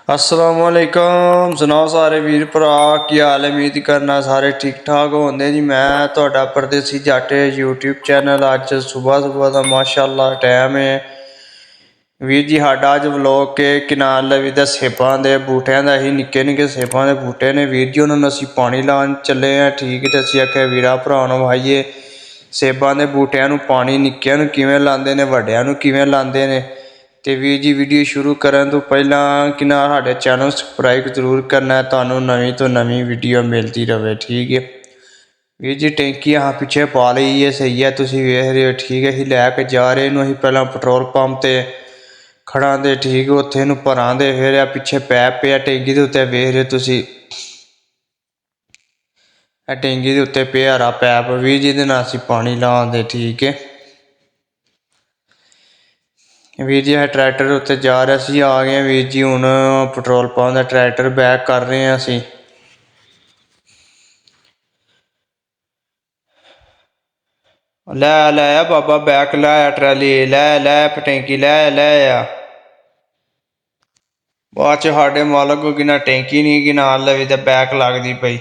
असलामुअलैकुम सुनाओ सारे वीर भरा की हाल है। उम्मीद करना सारे ठीक ठाक होंगे जी। मैं तुहाडा परदेसी जट यूट्यूब चैनल अज सुबह सुबह का माशाअल्लाह टाइम है वीर जी। साडा अज व्लॉग के किनार लवी दा सेबां दे बूटियां दा ही निक्के निक्के सेबां दे बूटे ने वीर जी। उन्होंने असीं पानी लान चले हैं ठीक है। तो असीं आख्या वीरा भरावां भाईए सेबां दे बूटियां नूं पानी निक्कियां नूं किवें लांदे ने वड्डियां नूं किवें लांदे ने। तो वीर जी वीडियो शुरू करन तो पहला कि ना साडे चैनल सबसक्राइब जरूर करना है, तुहानूं नवीं तो नवीं वीडियो मिलती रहे ठीक है। वीर जी टैंकी अहाँ पिछे पा ली है सही है, तुसीं वेख रहे हो ठीक है। असीं लैके जा रहे इनूं, असीं पहलां पेट्रोल पंप ते खड़ा दे ठीक है, उत्थे इनूं भरां दे फिर पिछे पैप पिया टैंकी दे उत्ते वेख रहे हो तुसीं। टैंकी दे उत्ते पिया हरा पैप वीर जी, दे नाल असीं पानी लान दे ठीक है। वीर जी अस ट्रैक्टर उत्ते जा रहे असीं आ गए वीर जी। हुण पेट्रोल पंप दा ट्रैक्टर बैक कर रहे हैं असीं। लै लै बाबा बैक लै ट्रैली लै लै टैंकी लै लै आ। बाद च साडे मालक को कि ना टैंकी नहीं कि नाल लवी ते बैक लगदी पई।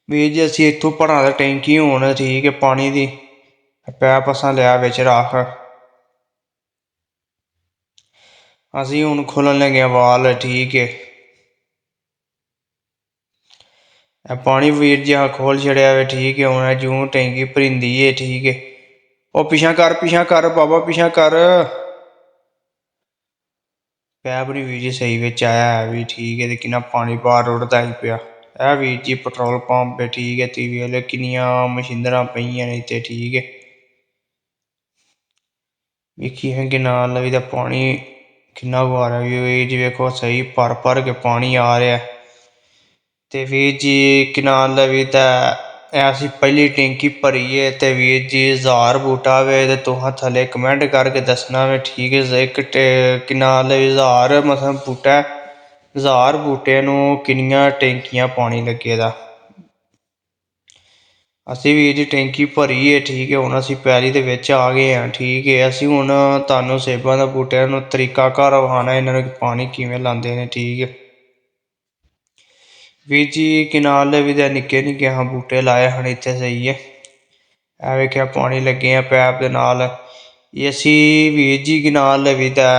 वीर जी असीं इत्थों भरां ते टैंकी हुण ठीक है पानी दी, पैप असां लिया बिच रख। असीं हुण खोलन लगे वाल ठीक है। पानी वीर जी असां खोल छड़िया वे ठीक है। हुण जूं टैंकी भरिंदी है ठीक है। ओ पिछां कर बाबा पिछां कर। पैप नहीं वीर जी सही बिच आया है भी ठीक है। तो किन्ना पानी बाहर रुड़दा ही पिया है वीर जी। पेट्रोल पंप ठीक है, ती वेले किन्नियां मशीनरां पईयां ने इत्थे ठीक है। वेखी है कि नाल लवी दा पानी किन्ना गै आ रहा है वीर जी, वेखो सही भर के पानी आ रहा है। तो वीर जी कि नाल लवी दा असीं पहली टैंकी भरी है तो वीर जी 1000 बूटा वे तो तुहां थल्ले कमेंट करके दसना वे ठीक है। एक कि नाल 1000 मतलब बूटा 1000 बूटे नूं किन्नियां टैंकियां पानी लगे दा। असीं वीर जी टैंकी भरी है ठीक है। हुण असीं पैली दे विच आ गए हैं ठीक है। असीं हुण तुहानूं सेबां दे बूटियां नूं तरीका घर विखाना इन्हां नूं पानी किवें लांदे ने ठीक है। वीर जी कि नाल लवी दे निक्के निक्के अहां बूटे लाए हन इत्थे सही है। ए वेख्या पानी लगे हैं पैप दे नाल। असीं वीर जी कि नाल लवी दा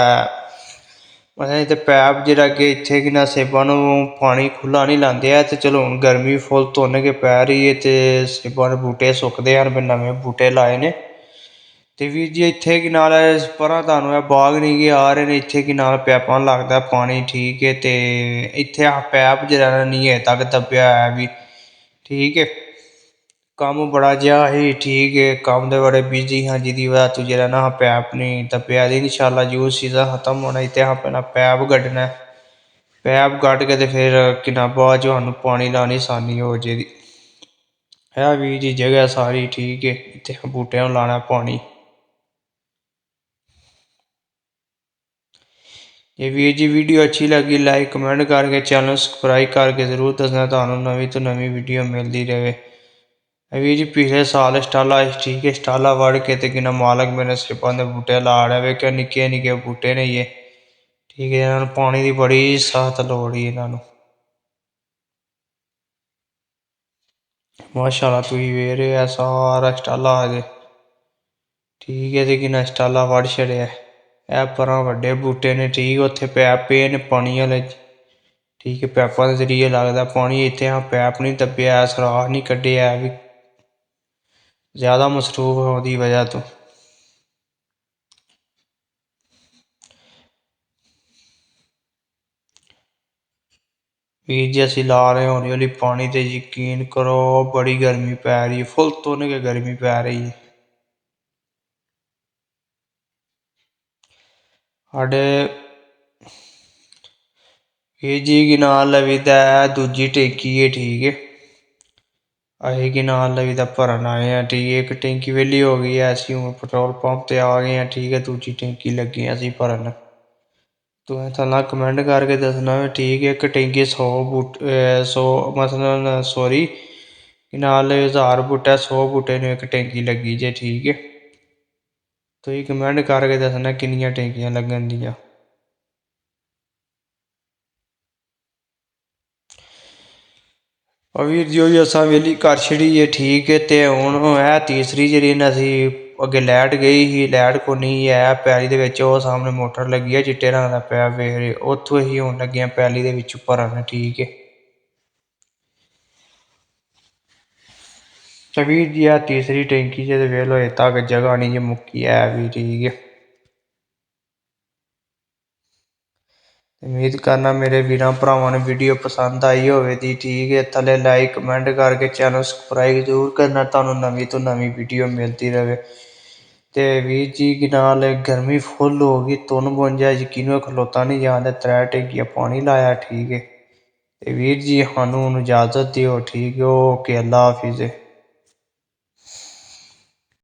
मतलब इत्थे पैप जेह्ड़ा अग्गे इत्थे कि ना सेबां नूं पानी खु'ल्ला नहीं लांदे है। तो चलो हुण गर्मी फुल धुंद गै पै रही है ते सेबां दे बूटे सुकदे हन, फिर नमें बूटे लाए ने। तो वीर जी इत्थे कि नाल परां तुहानूं बाग नहीं गे आ रहे ने, इत्थे कि नाल पैपां लगदा पानी ठीक है। तो इत्थे अस पैप जेह्ड़ा नहीं अजें तक दब्बेआ है भी ठीक है। कम्म बड़ा जेहा ही ठीक है, कम्म दे बड़े बिजी हाँ जिहदी वजह तो जेह्ड़ा ना पैप नहीं दब्बेआ। इंशाअल्लाह जून सीज़न खत्म होना इत्थे असें पैह्लां पैप कड्ढना है। पैप कड्ढ के ते फिर कि नां बाद च सानूं पानी लाने आसानी हो जेह्दी है वीर जी। जगह सारी ठीक है, इत्थे बूटेआं नूं लाना पानी। ये वीर जी वीडियो अच्छी लगी लाइक कमेंट करके चैनल सबसक्राइब करके ज़रूर दसना, तुहानूं नवीं तो नवीं वीडियो मिलती रहे। वीर जी पिछले साल स्टाला ठीक है, स्टाला वड़ के ते कि मालक मेरे सेबां दे बूटे ला रहा है कि निक्के निक्के बूटे ने ये ठीक है। इन्हां नूं पानी की बड़ी सख्त लोड़ ही इन्हां नूं माशाअल्लाह। तुसीं वेख रहे हो सारा स्टाला अजे ठीक है। ते कि स्टाला वड़ छड़िया है परां वड्डे बूटे ने ठीक है। उत्थे पैप पे ने पानी आह्ले ठीक है, पैपां दे जरिए लगदा पानी। इत्थे असें पैप नहीं दब्बेआ है, सुराख नहीं कड्ढेआ है भी ज़्यादा मसरूफ ओह्दी वजह तो। वीर जी असीं ला रहे हौली हौली पानी ते यकीन करो बड़ी गर्मी पै रही है, फुल धुंद गै गर्मी पै रही है। साढ़े वीर जी कि नाल लवी दा दूजी टैंकी है ठीक है। असीं कि नाल लवी दा भरन आए हैं ठीक है। एक टैंकी वेली हो गई है, असीं हुण पेट्रोल पंप ते आ गए हैं ठीक है। दूजी टैंकी लगे हैं असीं भरन। तुसें थल्लै कमेंट करके दसना ठीक है। एक टैंकी 100 बूटे 100 मसलन सॉरी कि नाल 1000 बूटा 100 बूटे नूं एक टैंकी लगी जे ठीक है। तुसीं कमेंट करके दसना किन्नियां टैंकियां लगन दियां। ਵੀਰ ਜੀ ਉਹੀ ਅਸਾਂ ਵੇਲੀ ਕਰ ਛੜੀ ਹੈ ਠੀਕ ਹੈ। ਅਤੇ ਹੁਣ ਇਹ ਤੀਸਰੀ ਜਿਹੜੀ ਨਾ ਅਸੀਂ ਅੱਗੇ ਲਾਈਟ ਗਈ ਸੀ, ਲਾਈਟ ਕੋ ਨਹੀਂ ਹੈ ਪੈਲੀ ਦੇ ਵਿੱਚ। ਉਹ ਸਾਹਮਣੇ ਮੋਟਰ ਲੱਗੀ ਹੈ ਚਿੱਟੇ ਰੰਗ ਦਾ ਪੈਪ ਵੇਖ ਰਹੇ, ਉੱਥੋਂ ਹੀ ਹੁਣ ਲੱਗੇ ਹਾਂ ਪੈਲੀ ਦੇ ਵਿੱਚ ਭਰਨ ਠੀਕ ਹੈ। ਤਾਂ ਵੀਰ ਜੀ ਆ ਤੀਸਰੀ ਟੈਂਕੀ 'ਚ ਤਾਂ ਵੇਖ ਲਓ ਅਜੇ ਤੱਕ ਜਗ੍ਹਾ ਨਹੀਂ ਜੇ ਮੁੱਕੀ ਹੈ ਵੀ ਠੀਕ ਹੈ। ਉਮੀਦ ਕਰਨਾ ਮੇਰੇ ਵੀਰਾਂ ਭਰਾਵਾਂ ਨੂੰ ਵੀਡੀਓ ਪਸੰਦ ਆਈ ਹੋਵੇ ਦੀ ਠੀਕ ਹੈ। ਥੱਲੇ ਲਾਈਕ ਕਮੈਂਟ ਕਰਕੇ ਚੈਨਲ ਸਬਸਕ੍ਰਾਈਬ ਜ਼ਰੂਰ ਕਰਨਾ, ਤੁਹਾਨੂੰ ਨਵੀਂ ਤੋਂ ਨਵੀਂ ਵੀਡੀਓ ਮਿਲਦੀ ਰਹੇ। ਅਤੇ ਵੀਰ ਜੀ ਕੀ ਨਾਲ ਗਰਮੀ ਫੁੱਲ ਹੋ ਗਈ, ਤੁੰਨ ਬੁੰਜਾ ਯਕੀਨੋਂ ਖਲੋਤਾ ਨਹੀਂ ਜਾਂਦਾ, 3 ਟੈਂਕੀਆਂ ਪਾਣੀ ਲਾਇਆ ਠੀਕ ਹੈ। ਅਤੇ ਵੀਰ ਜੀ ਸਾਨੂੰ ਹੁਣ ਇਜਾਜ਼ਤ ਦਿਓ ਠੀਕ ਹੈ। ਓਕੇ, ਅੱਲਾ ਹਾਫਿਜ਼।